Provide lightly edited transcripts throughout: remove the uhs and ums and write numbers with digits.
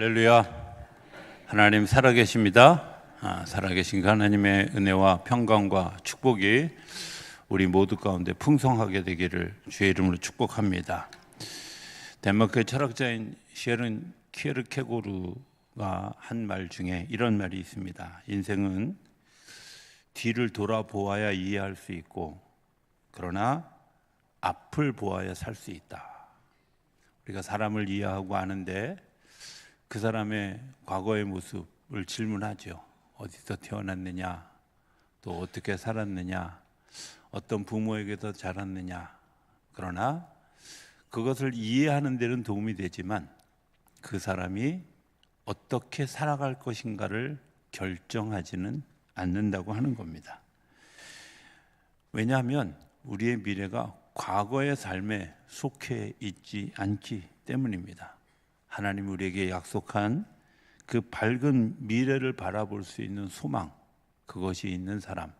할렐루야. 하나님 살아계십니다. 살아계신 하나님의 은혜와 평강과 축복이 우리 모두 가운데 풍성하게 되기를 주의 이름으로 축복합니다. 덴마크의 철학자인 셰른 키에르케고르가 한 말 중에 이런 말이 있습니다. 인생은 뒤를 돌아보아야 이해할 수 있고, 그러나 앞을 보아야 살 수 있다. 우리가 사람을 이해하고 아는데 그 사람의 과거의 모습을 질문하죠. 어디서 태어났느냐, 또 어떻게 살았느냐, 어떤 부모에게서 자랐느냐. 그러나 그것을 이해하는 데는 도움이 되지만 그 사람이 어떻게 살아갈 것인가를 결정하지는 않는다고 하는 겁니다. 왜냐하면 우리의 미래가 과거의 삶에 속해 있지 않기 때문입니다. 하나님 우리에게 약속한 그 밝은 미래를 바라볼 수 있는 소망, 그것이 있는 사람.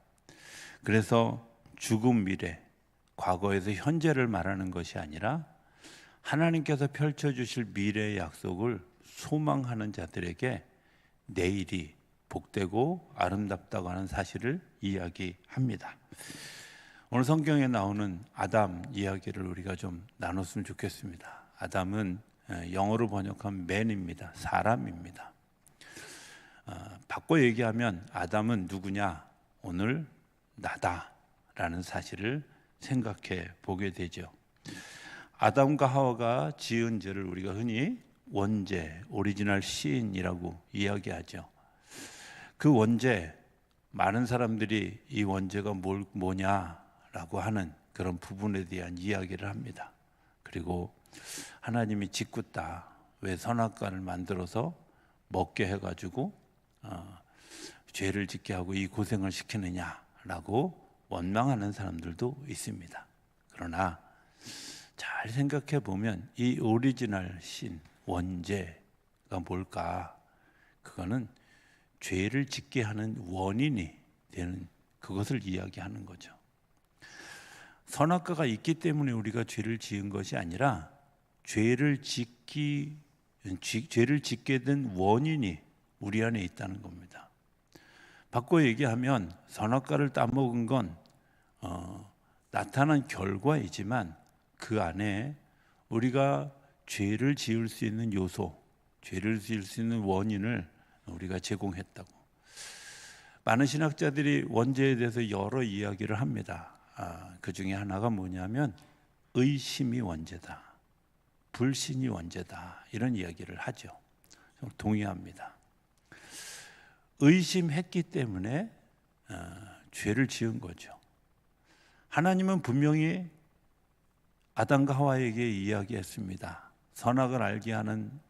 그래서 죽음 미래, 과거에서 현재를 말하는 것이 아니라 하나님께서 펼쳐주실 미래의 약속을 소망하는 자들에게 내일이 복되고 아름답다고 하는 사실을 이야기합니다. 오늘 성경에 나오는 아담 이야기를 우리가 좀 나눴으면 좋겠습니다. 아담은 영어로 번역하면 man입니다. 사람입니다. 바꿔 얘기하면 아담은 누구냐? 오늘 나다라는 사실을 생각해 보게 되죠. 아담과 하와가 지은 죄를 우리가 흔히 원죄, 오리지널 신이라고 이야기하죠. 그 원죄, 많은 사람들이 이 원죄가 뭐냐라고 하는 그런 부분에 대한 이야기를 합니다. 그리고 하나님이 짓궂다, 왜 선악과를 만들어서 먹게 해가지고 죄를 짓게 하고 이 고생을 시키느냐라고 원망하는 사람들도 있습니다. 그러나 잘 생각해 보면 이 오리지널 신, 원죄가 뭘까? 그거는 죄를 짓게 하는 원인이 되는 그것을 이야기하는 거죠. 선악과가 있기 때문에 우리가 죄를 지은 것이 아니라 죄를 짓게 된 원인이 우리 안에 있다는 겁니다. 바꿔 얘기하면 선악과를 따먹은 건 나타난 결과이지만 그 안에 우리가 죄를 지을 수 있는 요소, 죄를 지을 수 있는 원인을 우리가 제공했다고. 많은 신학자들이 원죄에 대해서 여러 이야기를 합니다. 그 중에 하나가 뭐냐면 의심이 원죄다, 불신이 원죄다, 이런 이야기를 하죠. 동의합니다. 의심했기 때문에 죄를 지은 거죠. 하나님은 분명히 아담과 하와에게 이야기했습니다. 선악을 알게 하는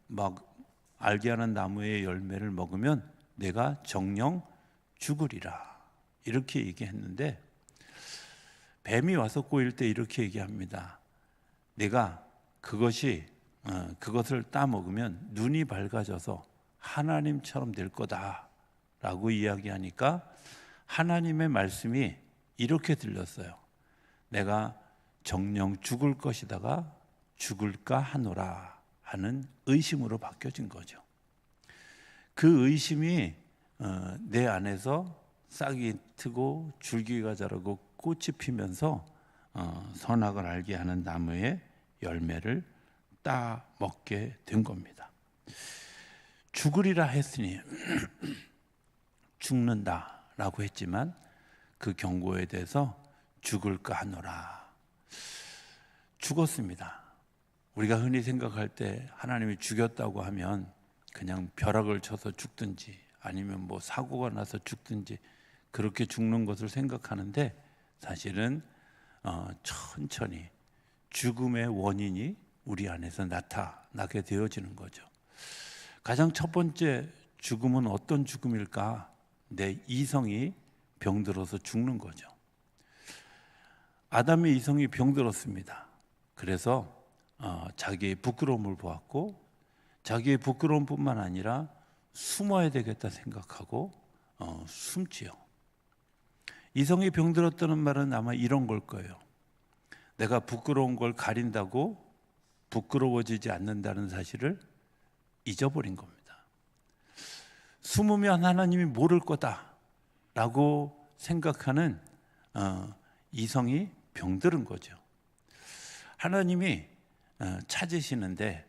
나무의 열매를 먹으면 내가 정녕 죽으리라, 이렇게 얘기했는데 뱀이 와서 꼬일 때 이렇게 얘기합니다. 내가 그것을 따먹으면 눈이 밝아져서 하나님처럼 될 거다라고 이야기하니까 하나님의 말씀이 이렇게 들렸어요. 내가 정녕 죽을 것이다가 죽을까 하노라 하는 의심으로 바뀌어진 거죠. 그 의심이 내 안에서 싹이 트고 줄기가 자라고 꽃이 피면서 선악을 알게 하는 나무의 열매를 따 먹게 된 겁니다. 죽으리라 했으니 죽는다라고 했지만 그 경고에 대해서 죽을까 하노라, 죽었습니다. 우리가 흔히 생각할 때 하나님이 죽였다고 하면 그냥 벼락을 쳐서 죽든지 아니면 뭐 사고가 나서 죽든지 그렇게 죽는 것을 생각하는데 사실은 천천히 죽음의 원인이 우리 안에서 나타나게 되어지는 거죠. 가장 첫 번째 죽음은 어떤 죽음일까? 내 이성이 병들어서 죽는 거죠. 아담의 이성이 병들었습니다. 그래서 자기의 부끄러움을 보았고, 자기의 부끄러움뿐만 아니라 숨어야 되겠다 생각하고 숨지요. 이성이 병들었다는 말은 아마 이런 걸 거예요. 내가 부끄러운 걸 가린다고 부끄러워지지 않는다는 사실을 잊어버린 겁니다. 숨으면 하나님이 모를 거다라고 생각하는 이성이 병들은 거죠. 하나님이 찾으시는데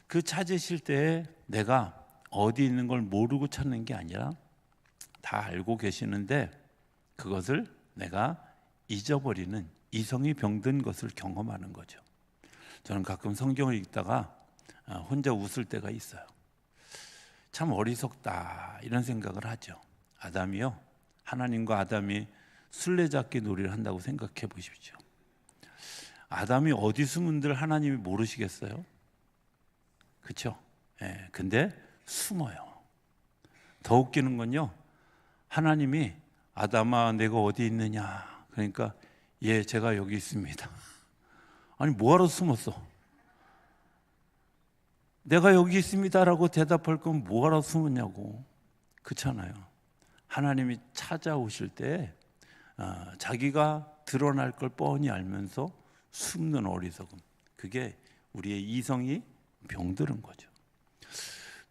그 찾으실 때 내가 어디 있는 걸 모르고 찾는 게 아니라 다 알고 계시는데 그것을 내가 잊어버리는 이성이 병든 것을 경험하는 거죠. 저는 가끔 성경을 읽다가 혼자 웃을 때가 있어요. 참 어리석다 이런 생각을 하죠. 아담이요, 하나님과 아담이 술래잡기 놀이를 한다고 생각해 보십시오. 아담이 어디 숨은들 하나님이 모르시겠어요? 그렇죠? 예, 근데 숨어요. 더 웃기는 건요, 하나님이 아담아 내가 어디 있느냐 그러니까 예 제가 여기 있습니다. 아니 뭐하러 숨었어? 내가 여기 있습니다라고 대답할 건 뭐하러 숨었냐고. 그렇잖아요. 하나님이 찾아오실 때 자기가 드러날 걸 뻔히 알면서 숨는 어리석음, 그게 우리의 이성이 병들은 거죠.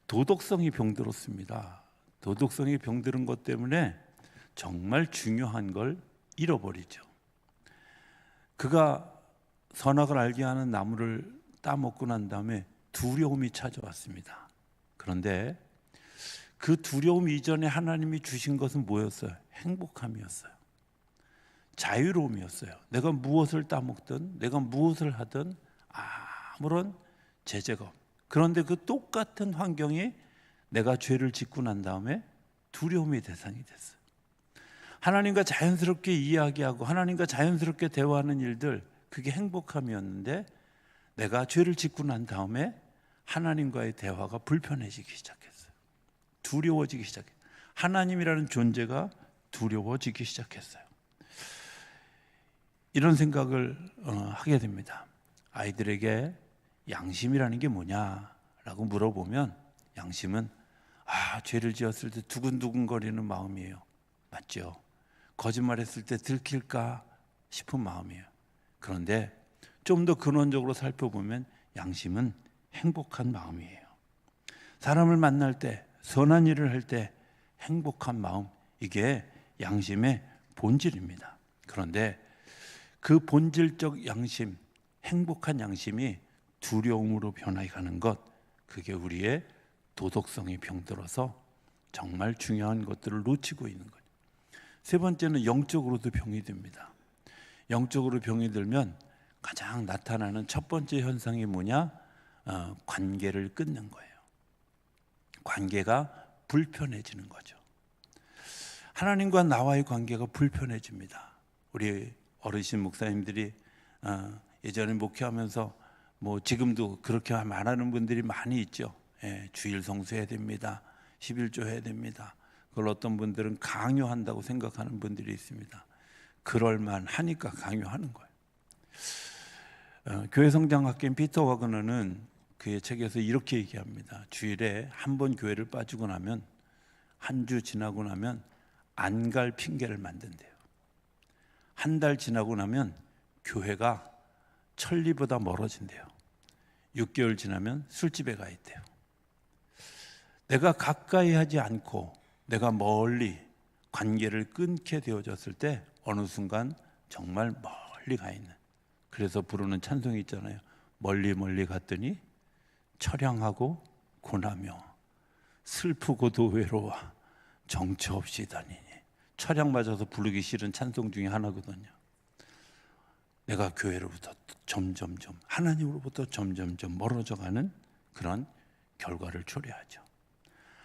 도덕성이 병들었습니다. 도덕성이 병들은 것 때문에 정말 중요한 걸 잃어버리죠. 그가 선악을 알게 하는 나무를 따먹고 난 다음에 두려움이 찾아왔습니다. 그런데 그 두려움 이전에 하나님이 주신 것은 뭐였어요? 행복함이었어요. 자유로움이었어요. 내가 무엇을 따먹든 내가 무엇을 하든 아무런 제재가 없어요. 그런데 그 똑같은 환경이 내가 죄를 짓고 난 다음에 두려움의 대상이 됐어요. 하나님과 자연스럽게 이야기하고 하나님과 자연스럽게 대화하는 일들, 그게 행복함이었는데 내가 죄를 짓고 난 다음에 하나님과의 대화가 불편해지기 시작했어요. 두려워지기 시작했어요. 하나님이라는 존재가 두려워지기 시작했어요. 이런 생각을 하게 됩니다. 아이들에게 양심이라는 게 뭐냐라고 물어보면 양심은 죄를 지었을 때 두근두근거리는 마음이에요. 맞죠? 거짓말했을 때 들킬까 싶은 마음이에요. 그런데 좀 더 근원적으로 살펴보면 양심은 행복한 마음이에요. 사람을 만날 때, 선한 일을 할 때 행복한 마음, 이게 양심의 본질입니다. 그런데 그 본질적 양심, 행복한 양심이 두려움으로 변해가는 것, 그게 우리의 도덕성이 병들어서 정말 중요한 것들을 놓치고 있는 거예요. 세 번째는 영적으로도 병이 듭니다. 영적으로 병이 들면 가장 나타나는 첫 번째 현상이 뭐냐? 관계를 끊는 거예요. 관계가 불편해지는 거죠. 하나님과 나와의 관계가 불편해집니다. 우리 어르신 목사님들이 예전에 목회하면서 지금도 그렇게 말하는 분들이 많이 있죠. 주일 성수해야 됩니다. 11조 해야 됩니다. 그걸 어떤 분들은 강요한다고 생각하는 분들이 있습니다. 그럴만 하니까 강요하는 거예요. 교회 성장학교인 피터 와그너는 그의 책에서 이렇게 얘기합니다. 주일에 한 번 교회를 빠지고 나면 한 주 지나고 나면 안 갈 핑계를 만든대요. 한 달 지나고 나면 교회가 천리보다 멀어진대요. 6개월 지나면 술집에 가 있대요. 내가 가까이 하지 않고 내가 멀리 관계를 끊게 되어졌을 때 어느 순간 정말 멀리 가 있는, 그래서 부르는 찬송이 있잖아요. 멀리 멀리 갔더니 처량하고 고나며 슬프고도 외로워 정처 없이 다니니. 처량 맞아서 부르기 싫은 찬송 중에 하나거든요. 내가 교회로부터 점점점, 하나님으로부터 점점점 멀어져가는 그런 결과를 초래하죠.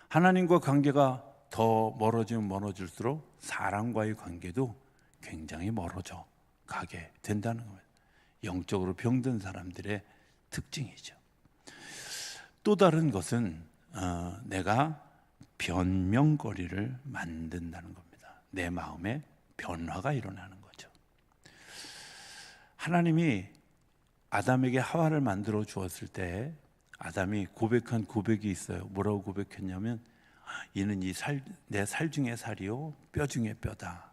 하나님과 관계가 더 멀어지면 멀어질수록 사람과의 관계도 굉장히 멀어져 가게 된다는 겁니다. 영적으로 병든 사람들의 특징이죠. 또 다른 것은 내가 변명거리를 만든다는 겁니다. 내 마음에 변화가 일어나는 거죠. 하나님이 아담에게 하와를 만들어 주었을 때 아담이 고백한 고백이 있어요. 뭐라고 고백했냐면 이는 내 살 중에 살이요 뼈 중에 뼈다.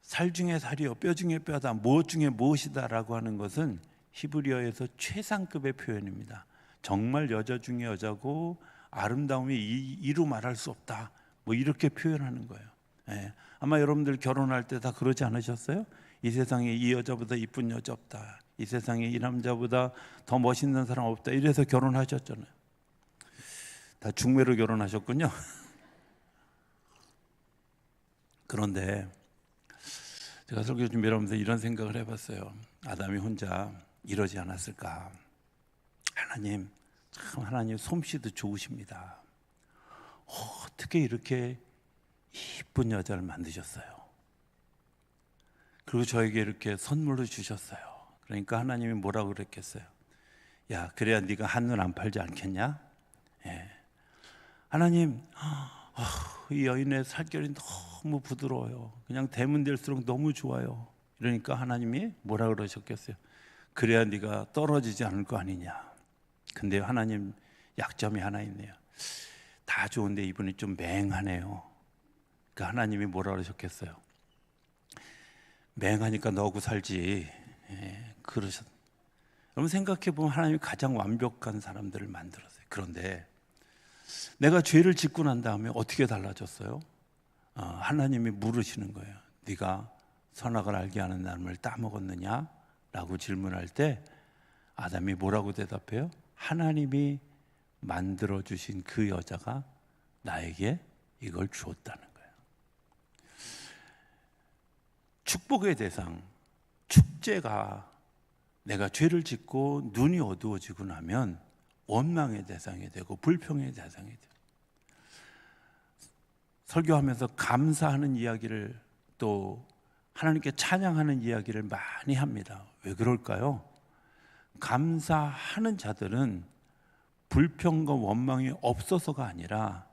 살 중에 살이요 뼈 중에 뼈다. 무엇 중에 무엇이다라고 하는 것은 히브리어에서 최상급의 표현입니다. 정말 여자 중에 여자고 아름다움이 이루 말할 수 없다. 뭐 이렇게 표현하는 거예요. 예. 아마 여러분들 결혼할 때 다 그러지 않으셨어요? 이 세상에 이 여자보다 이쁜 여자 없다. 이 세상에 이 남자보다 더 멋있는 사람 없다. 이래서 결혼하셨잖아요. 다 중매로 결혼하셨군요. 그런데 제가 설교 준비하면서 이런 생각을 해봤어요. 아담이 혼자 이러지 않았을까? 하나님, 참 하나님 솜씨도 좋으십니다. 어떻게 이렇게 이쁜 여자를 만드셨어요? 그리고 저에게 이렇게 선물로 주셨어요. 그러니까 하나님이 뭐라고 그랬겠어요? 야, 그래야 네가 한눈 안 팔지 않겠냐? 예. 하나님, 이 여인의 살결이 너무 부드러워요. 그냥 대면 될수록 너무 좋아요. 그러니까 하나님이 뭐라 그러셨겠어요? 그래야 네가 떨어지지 않을 거 아니냐. 근데 하나님 약점이 하나 있네요. 다 좋은데 이분이 좀 맹하네요. 그러니까 하나님이 뭐라 그러셨겠어요? 맹하니까 너하고 살지. 예, 그러셨. 여러분 생각해 보면 하나님이 가장 완벽한 사람들을 만들었어요. 그런데 내가 죄를 짓고 난 다음에 어떻게 달라졌어요? 하나님이 물으시는 거예요. 네가 선악을 알게 하는 나무를 따먹었느냐? 라고 질문할 때 아담이 뭐라고 대답해요? 하나님이 만들어주신 그 여자가 나에게 이걸 주었다는 거예요. 축복의 대상, 축제가 내가 죄를 짓고 눈이 어두워지고 나면 원망의 대상이 되고 불평의 대상이 돼요. 설교하면서 감사하는 이야기를 또 하나님께 찬양하는 이야기를 많이 합니다. 왜 그럴까요? 감사하는 자들은 불평과 원망이 없어서가 아니라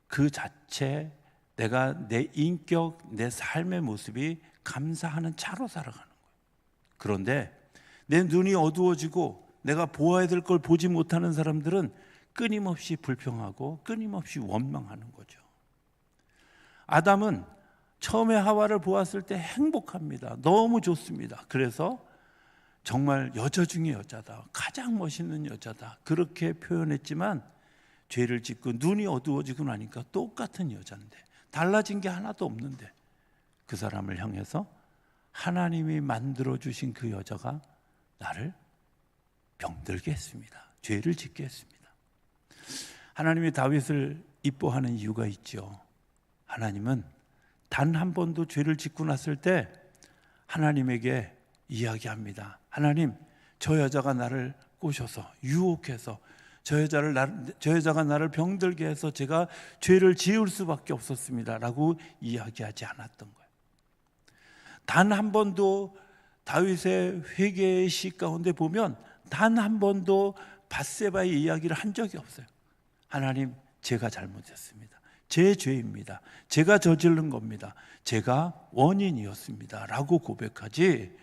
그 자체 내가 내 인격, 내 삶의 모습이 감사하는 자로 살아가는 거예요. 그런데 내 눈이 어두워지고 내가 보아야 될 걸 보지 못하는 사람들은 끊임없이 불평하고 끊임없이 원망하는 거죠. 아담은 처음에 하와를 보았을 때 행복합니다. 너무 좋습니다. 그래서 정말 여자 중에 여자다. 가장 멋있는 여자다. 그렇게 표현했지만 죄를 짓고 눈이 어두워지고 나니까 똑같은 여자인데 달라진 게 하나도 없는데 그 사람을 향해서 하나님이 만들어주신 그 여자가 나를 병들게 했습니다. 죄를 짓게 했습니다. 하나님이 다윗을 이뻐하는 이유가 있죠. 하나님은 단 한 번도 죄를 짓고 났을 때 하나님에게 이야기합니다. 하나님, 저 여자가 나를 꼬셔서 유혹해서 저 여자가 나를 병들게 해서 제가 죄를 지을 수밖에 없었습니다 라고 이야기하지 않았던 거예요. 단 한 번도 다윗의 회개의 시 가운데 보면 단 한 번도 밧세바의 이야기를 한 적이 없어요. 하나님, 제가 잘못했습니다. 제 죄입니다. 제가 저지른 겁니다. 제가 원인이었습니다 라고 고백하지,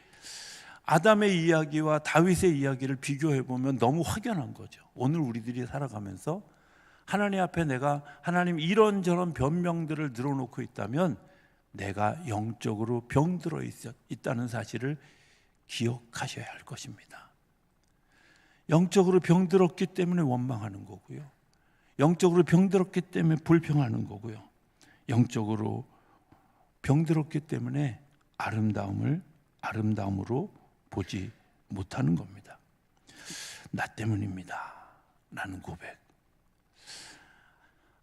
아담의 이야기와 다윗의 이야기를 비교해 보면 너무 확연한 거죠. 오늘 우리들이 살아가면서 하나님 앞에 내가 하나님 이런저런 변명들을 늘어놓고 있다면 내가 영적으로 병들어 있다는 사실을 기억하셔야 할 것입니다. 영적으로 병들었기 때문에 원망하는 거고요. 영적으로 병들었기 때문에 불평하는 거고요. 영적으로 병들었기 때문에 아름다움으로 보지 못하는 겁니다. 나 때문입니다 라는 고백.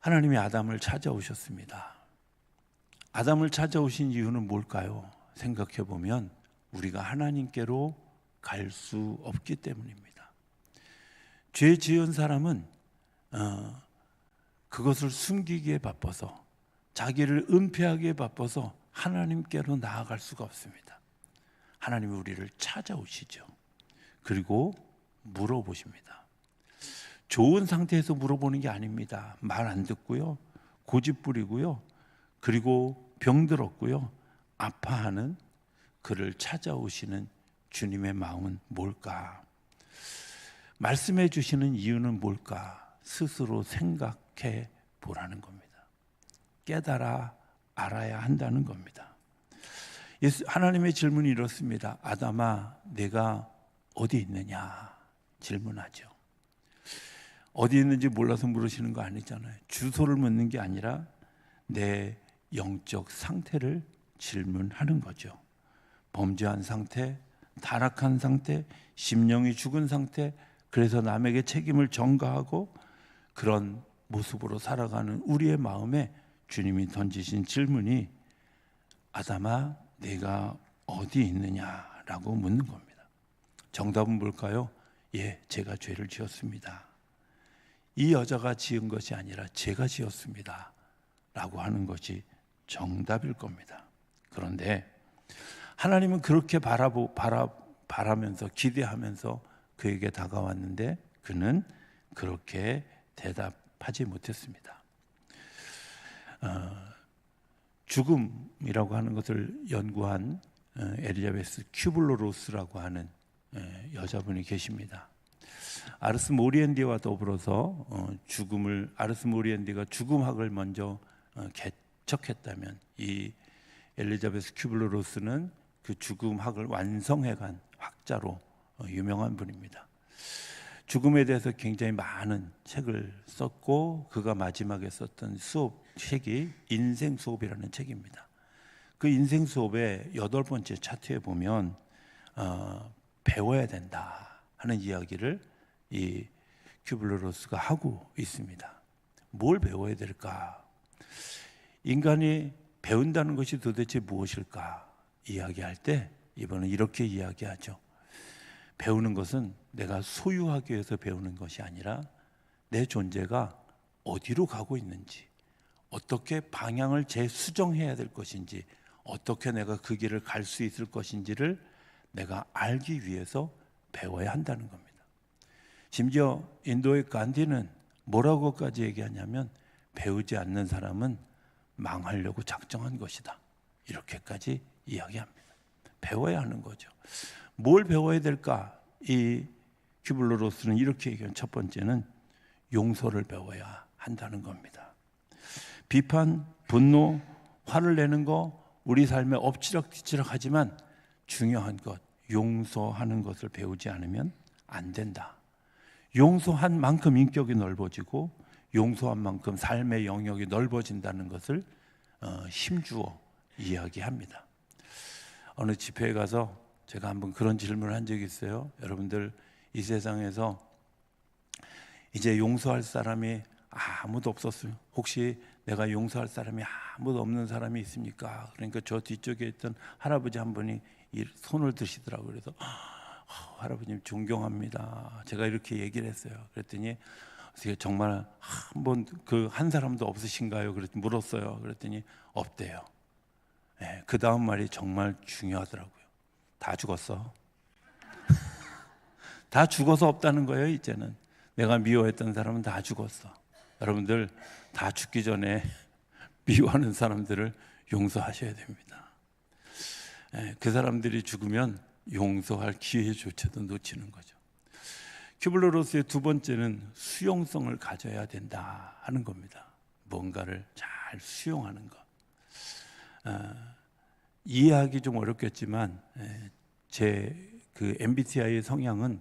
하나님이 아담을 찾아오셨습니다. 아담을 찾아오신 이유는 뭘까요? 생각해 보면 우리가 하나님께로 갈 수 없기 때문입니다. 죄 지은 사람은 그것을 숨기기에 바빠서, 자기를 은폐하기에 바빠서 하나님께로 나아갈 수가 없습니다. 하나님이 우리를 찾아오시죠. 그리고 물어보십니다. 좋은 상태에서 물어보는 게 아닙니다. 말 안 듣고요, 고집 부리고요, 그리고 병들었고요, 아파하는 그를 찾아오시는 주님의 마음은 뭘까? 말씀해 주시는 이유는 뭘까? 스스로 생각해 보라는 겁니다. 깨달아 알아야 한다는 겁니다. 하나님의 질문이 이렇습니다. 아담아, 내가 어디 있느냐? 질문하죠. 어디 있는지 몰라서 물으시는 거 아니잖아요. 주소를 묻는 게 아니라 내 영적 상태를 질문하는 거죠. 범죄한 상태, 타락한 상태, 심령이 죽은 상태, 그래서 남에게 책임을 전가하고 그런 모습으로 살아가는 우리의 마음에 주님이 던지신 질문이 아담아 내가 어디 있느냐라고 묻는 겁니다. 정답은 뭘까요? 예, 제가 죄를 지었습니다. 이 여자가 지은 것이 아니라 제가 지었습니다 라고 하는 것이 정답일 겁니다. 그런데 하나님은 그렇게 바라면서 기대하면서 그에게 다가왔는데 그는 그렇게 대답하지 못했습니다. 죽음이라고 하는 것을 연구한 엘리자베스 큐블러-로스라고 하는 여자분이 계십니다. 아르스 모리엔디와 더불어서 아르스 모리엔디가 죽음학을 먼저 개척했다면 이 엘리자베스 큐블러-로스는 그 죽음학을 완성해간 학자로 유명한 분입니다. 죽음에 대해서 굉장히 많은 책을 썼고 그가 마지막에 썼던 책이 인생 수업이라는 책입니다. 그 인생 수업의 8번째 차트에 보면 배워야 된다 하는 이야기를 이 큐블러-로스가 하고 있습니다. 뭘 배워야 될까? 인간이 배운다는 것이 도대체 무엇일까? 이야기할 때 이번은 이렇게 이야기하죠. 배우는 것은 내가 소유하기 위해서 배우는 것이 아니라 내 존재가 어디로 가고 있는지, 어떻게 방향을 재수정해야 될 것인지, 어떻게 내가 그 길을 갈 수 있을 것인지를 내가 알기 위해서 배워야 한다는 겁니다. 심지어 인도의 간디는 뭐라고까지 얘기하냐면 배우지 않는 사람은 망하려고 작정한 것이다. 이렇게까지 이야기합니다. 배워야 하는 거죠. 뭘 배워야 될까? 이 큐블러-로스는 이렇게 얘기한 첫 번째는 용서를 배워야 한다는 겁니다. 비판, 분노, 화를 내는 거 우리 삶에 엎치락뒤치락 하지만 중요한 것, 용서하는 것을 배우지 않으면 안 된다. 용서한 만큼 인격이 넓어지고 용서한 만큼 삶의 영역이 넓어진다는 것을 힘주어 이야기합니다. 어느 집회에 가서 제가 한번 그런 질문을 한 적이 있어요. 여러분들 이 세상에서 이제 용서할 사람이 아무도 없었어요. 혹시 내가 용서할 사람이 아무도 없는 사람이 있습니까? 그러니까 저 뒤쪽에 있던 할아버지 한 분이 손을 드시더라고요. 그래서 할아버님 존경합니다. 제가 이렇게 얘기를 했어요. 그랬더니 정말 한 사람도 없으신가요? 그랬더니 물었어요. 그랬더니 없대요. 네, 그 다음 말이 정말 중요하더라고요. 다 죽었어. 다 죽어서 없다는 거예요. 이제는 내가 미워했던 사람은 다 죽었어. 여러분들 다 죽기 전에 미워하는 사람들을 용서하셔야 됩니다. 네, 그 사람들이 죽으면 용서할 기회조차도 놓치는 거죠. 큐블러-로스의 두 번째는 수용성을 가져야 된다 하는 겁니다. 뭔가를 잘 수용하는 것. 이해하기 좀 어렵겠지만 제 그 MBTI의 성향은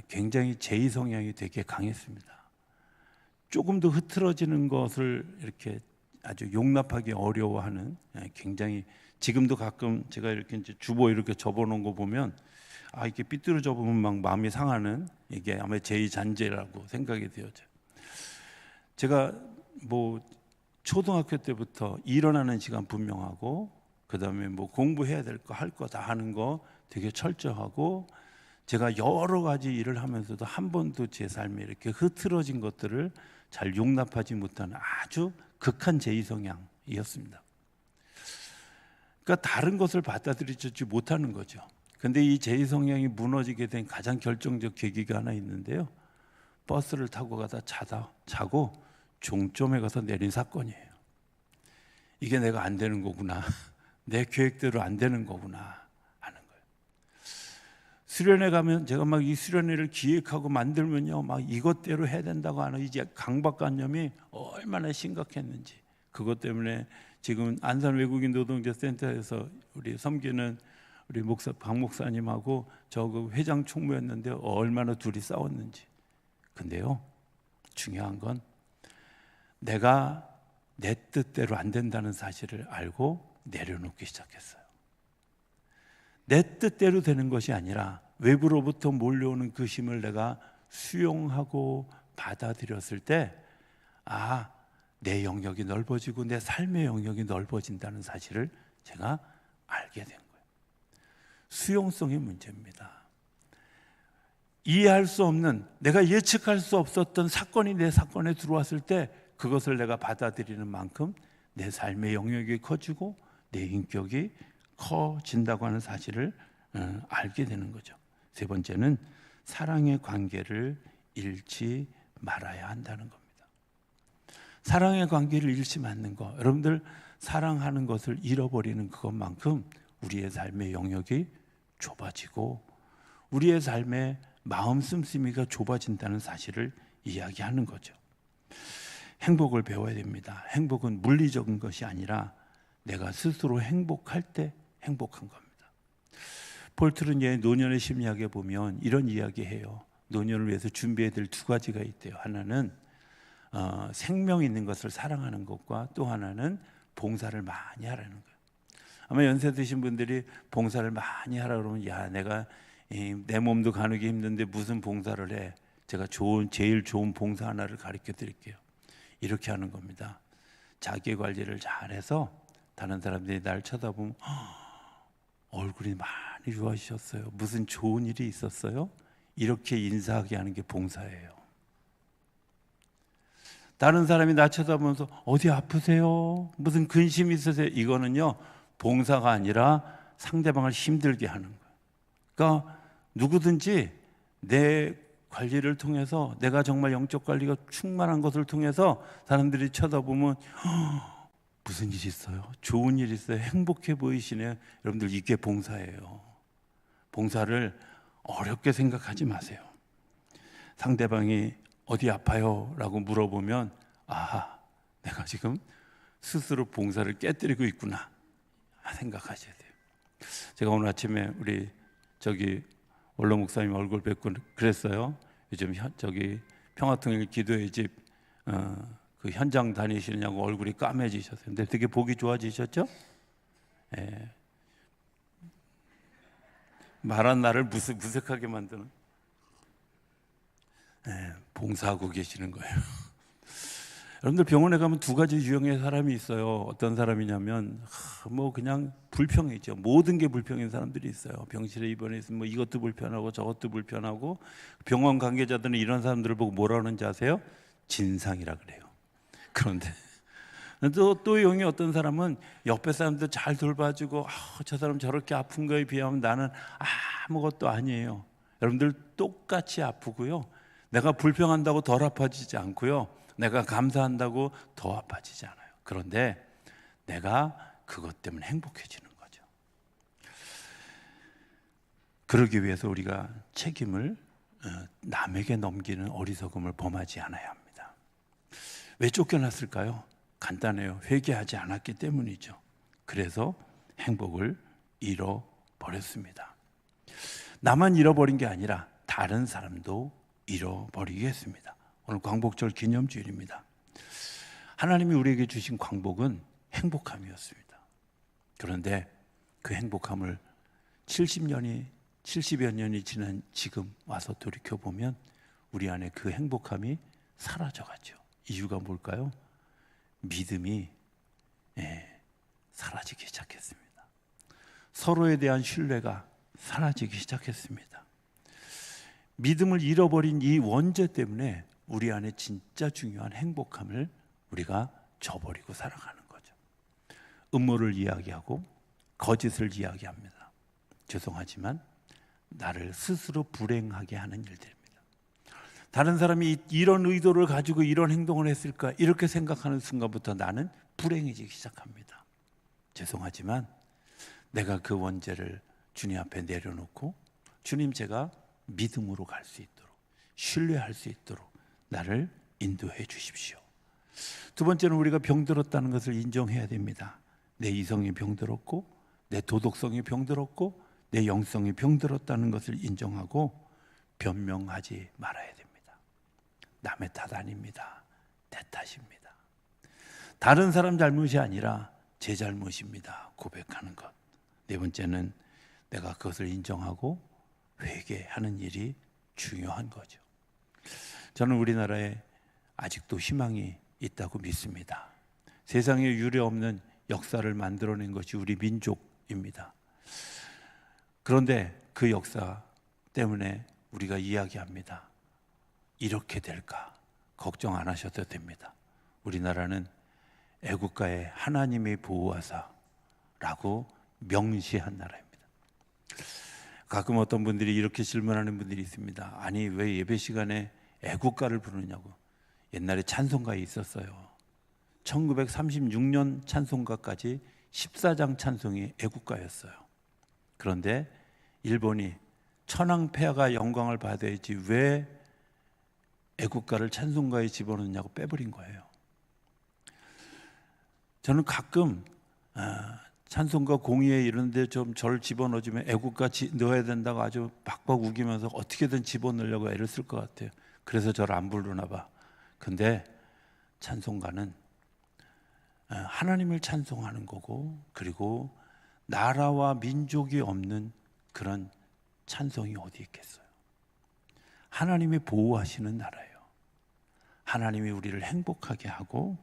굉장히 제2 성향이 되게 강했습니다. 조금 더 흐트러지는 것을 이렇게 아주 용납하기 어려워하는 굉장히 지금도 가끔 제가 이렇게 이제 주보 이렇게 접어놓은 거 보면 이렇게 삐뚤어져 보면 막 마음이 상하는 이게 아마 제2 잔재라고 생각이 되어져요. 제가 뭐 초등학교 때부터 일어나는 시간 분명하고 그 다음에 뭐 공부해야 될 거 할 거 다 하는 거 되게 철저하고 제가 여러 가지 일을 하면서도 한 번도 제 삶에 이렇게 흐트러진 것들을 잘 용납하지 못하는 아주 극한 제2 성향이었습니다. 그러니까 다른 것을 받아들이지 못하는 거죠. 근데 이 제2 성향이 무너지게 된 가장 결정적 계기가 하나 있는데요. 버스를 타고 가다 자고 종점에 가서 내린 사건이에요. 이게 내가 안 되는 거구나. 내 계획대로 안 되는 거구나 하는 거예요. 수련회 가면 제가 막 이 수련회를 기획하고 만들면요, 막 이것대로 해야 된다고 하는 이제 강박관념이 얼마나 심각했는지. 그것 때문에 지금 안산 외국인 노동자 센터에서 우리 섬기는 우리 박 목사님하고 저 그 회장 총무였는데 얼마나 둘이 싸웠는지. 근데요, 중요한 건 내가 내 뜻대로 안 된다는 사실을 알고 내려놓기 시작했어요. 내 뜻대로 되는 것이 아니라 외부로부터 몰려오는 그 힘을 내가 수용하고 받아들였을 때 내 영역이 넓어지고 내 삶의 영역이 넓어진다는 사실을 제가 알게 된 거예요. 수용성의 문제입니다. 이해할 수 없는, 내가 예측할 수 없었던 사건이 내 사건에 들어왔을 때 그것을 내가 받아들이는 만큼 내 삶의 영역이 커지고 내 인격이 커진다고 하는 사실을 알게 되는 거죠. 세 번째는 사랑의 관계를 잃지 말아야 한다는 겁니다. 사랑의 관계를 잃지 않는 것, 여러분들 사랑하는 것을 잃어버리는 그것만큼 우리의 삶의 영역이 좁아지고 우리의 삶의 마음 씀씀이가 좁아진다는 사실을 이야기하는 거죠. 행복을 배워야 됩니다. 행복은 물리적인 것이 아니라 내가 스스로 행복할 때 행복한 겁니다. 폴 트루니의 노년의 심리학에 보면 이런 이야기해요. 노년을 위해서 준비해야 될 두 가지가 있대요. 하나는 생명 있는 것을 사랑하는 것과 또 하나는 봉사를 많이 하라는 거예요. 아마 연세 드신 분들이 봉사를 많이 하라 그러면 내가 내 몸도 가누기 힘든데 무슨 봉사를 해? 제가 제일 좋은 봉사 하나를 가르쳐 드릴게요. 이렇게 하는 겁니다. 자기 관리를 잘해서 다른 사람들이 날 쳐다보면 얼굴이 많이 좋아지셨어요. 무슨 좋은 일이 있었어요? 이렇게 인사하게 하는 게 봉사예요. 다른 사람이 나 쳐다보면서 어디 아프세요? 무슨 근심이 있으세요? 이거는요 봉사가 아니라 상대방을 힘들게 하는 거예요. 그러니까 누구든지 내 관리를 통해서 내가 정말 영적 관리가 충만한 것을 통해서 사람들이 쳐다보면 무슨 일이 있어요? 좋은 일이 있어요? 행복해 보이시네요. 여러분들 이게 봉사예요. 봉사를 어렵게 생각하지 마세요. 상대방이 어디 아파요? 라고 물어보면 내가 지금 스스로 봉사를 깨뜨리고 있구나 생각하셔야 돼요. 제가 오늘 아침에 우리 원로 목사님 얼굴 뵙고 그랬어요. 요즘 평화통일 기도의 집 그 현장 다니시느냐고 얼굴이 까매지셨어요. 근데 되게 보기 좋아지셨죠? 말한 나를 무색하게 만드는 봉사하고 계시는 거예요. 여러분들 병원에 가면 두 가지 유형의 사람이 있어요. 어떤 사람이냐면 그냥 불평이죠. 모든 게 불평인 사람들이 있어요. 병실에 입원해 있으면 이것도 불편하고 저것도 불편하고 병원 관계자들은 이런 사람들을 보고 뭐라 하는지 아세요? 진상이라 그래요. 그런데 또 용이 어떤 사람은 옆에 사람들 잘 돌봐주고 저 사람 저렇게 아픈 거에 비하면 나는 아무것도 아니에요. 여러분들 똑같이 아프고요. 내가 불평한다고 덜 아파지지 않고요. 내가 감사한다고 더 아파지지 않아요. 그런데 내가 그것 때문에 행복해지는 거죠. 그러기 위해서 우리가 책임을 남에게 넘기는 어리석음을 범하지 않아야 합니다. 왜 쫓겨났을까요? 간단해요. 회개하지 않았기 때문이죠. 그래서 행복을 잃어버렸습니다. 나만 잃어버린 게 아니라 다른 사람도 잃어버리게 했습니다. 오늘 광복절 기념주일입니다. 하나님이 우리에게 주신 광복은 행복함이었습니다. 그런데 그 행복함을 70여 년이 지난 지금 와서 돌이켜보면 우리 안에 그 행복함이 사라져갔죠. 이유가 뭘까요? 믿음이 사라지기 시작했습니다. 서로에 대한 신뢰가 사라지기 시작했습니다. 믿음을 잃어버린 이 원죄 때문에 우리 안에 진짜 중요한 행복함을 우리가 저버리고 살아가는 거죠. 음모를 이야기하고 거짓을 이야기합니다. 죄송하지만 나를 스스로 불행하게 하는 일들입니다. 다른 사람이 이런 의도를 가지고 이런 행동을 했을까 이렇게 생각하는 순간부터 나는 불행해지기 시작합니다. 죄송하지만 내가 그 원죄를 주님 앞에 내려놓고 주님 제가 믿음으로 갈 수 있도록 신뢰할 수 있도록 나를 인도해 주십시오. 두 번째는 우리가 병들었다는 것을 인정해야 됩니다. 내 이성이 병들었고 내 도덕성이 병들었고 내 영성이 병들었다는 것을 인정하고 변명하지 말아야 됩니다. 남의 탓 아닙니다. 내 탓입니다. 다른 사람 잘못이 아니라 제 잘못입니다. 고백하는 것. 네 번째는 내가 그것을 인정하고 회개하는 일이 중요한 거죠. 저는 우리나라에 아직도 희망이 있다고 믿습니다. 세상에 유례 없는 역사를 만들어낸 것이 우리 민족입니다. 그런데 그 역사 때문에 우리가 이야기합니다. 이렇게 될까? 걱정 안 하셔도 됩니다. 우리나라는 애국가에 하나님이 보호하사라고 명시한 나라입니다. 가끔 어떤 분들이 이렇게 질문하는 분들이 있습니다. 아니, 왜 예배 시간에 애국가를 부르냐고. 옛날에 찬송가에 있었어요. 1936년 찬송가까지 14장 찬송이 애국가였어요. 그런데 일본이 천황폐하가 영광을 받아야지 왜 애국가를 찬송가에 집어넣냐고 빼버린 거예요. 저는 가끔 찬송가 공의회 이런 데 좀 절 집어넣어주면 애국가 넣어야 된다고 아주 박박 우기면서 어떻게든 집어넣으려고 애를 쓸 것 같아요. 그래서 저를 안 부르나 봐. 근데 찬송가는 하나님을 찬송하는 거고, 그리고 나라와 민족이 없는 그런 찬송이 어디 있겠어요. 하나님이 보호하시는 나라예요. 하나님이 우리를 행복하게 하고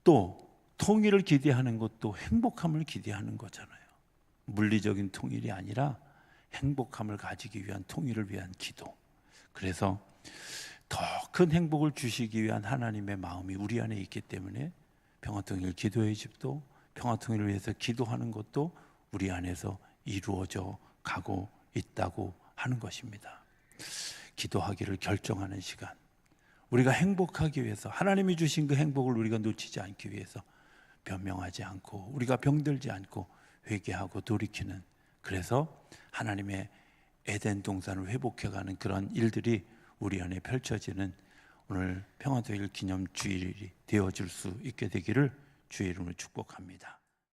또 통일을 기대하는 것도 행복함을 기대하는 거잖아요. 물리적인 통일이 아니라 행복함을 가지기 위한 통일을 위한 기도. 그래서 더 큰 행복을 주시기 위한 하나님의 마음이 우리 안에 있기 때문에 평화통일 기도의 집도, 평화통일을 위해서 기도하는 것도 우리 안에서 이루어져 가고 있다고 하는 것입니다. 기도하기를 결정하는 시간, 우리가 행복하기 위해서, 하나님이 주신 그 행복을 우리가 놓치지 않기 위해서 변명하지 않고, 우리가 병들지 않고 회개하고 돌이키는, 그래서 하나님의 에덴 동산을 회복해가는 그런 일들이 우리 안에 펼쳐지는 오늘 평화통일 기념 주일이 되어줄 수 있게 되기를 주의 이름으로 축복합니다.